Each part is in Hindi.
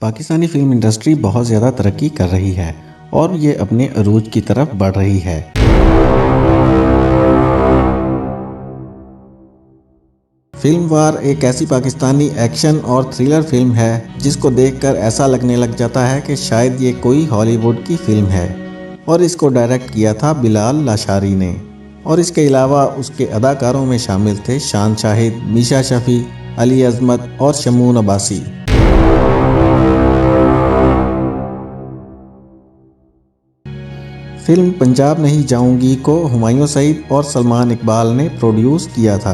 पाकिस्तानी फिल्म इंडस्ट्री बहुत ज़्यादा तरक्की कर रही है और ये अपने अरूज की तरफ बढ़ रही है। फिल्म वार एक ऐसी पाकिस्तानी एक्शन और थ्रिलर फिल्म है जिसको देखकर ऐसा लगने लग जाता है कि शायद ये कोई हॉलीवुड की फिल्म है और इसको डायरेक्ट किया था बिलाल लाशारी ने। और इसके अलावा उसके अदाकारों में शामिल थे शान शाहिद, मीशा शफी, अली अजमत और शमून अब्बासी। फिल्म पंजाब नहीं जाऊंगी को हुमायूं सईद और सलमान इकबाल ने प्रोड्यूस किया था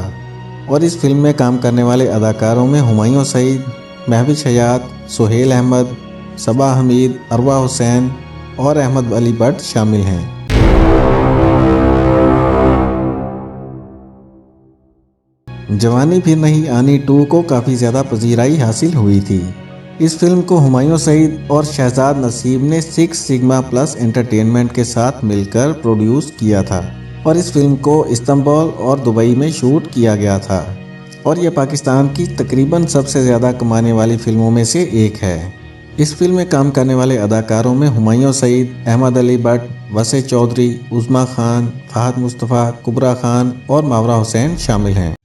और इस फिल्म में काम करने वाले अदाकारों में हुमायूं सईद, महविश हयात, सुहेल अहमद, सबा हमीद, अरवा हुसैन और अहमद अली भट्ट शामिल हैं। जवानी फिर नहीं आनी 2 को काफ़ी ज़्यादा पजीराई हासिल हुई थी। इस फिल्म को हुमायूं सईद और शहजाद नसीब ने 6 सिग्मा प्लस एंटरटेनमेंट के साथ मिलकर प्रोड्यूस किया था और इस फिल्म को इस्तांबुल और दुबई में शूट किया गया था और यह पाकिस्तान की तकरीबन सबसे ज़्यादा कमाने वाली फिल्मों में से एक है। इस फिल्म में काम करने वाले अदाकारों में हुमायूं सईद, अहमद अली भट्ट, वसे चौधरी, उज़मा खान, फहद मुस्तफ़ा, कुबरा खान और मावरा हुसैन शामिल हैं।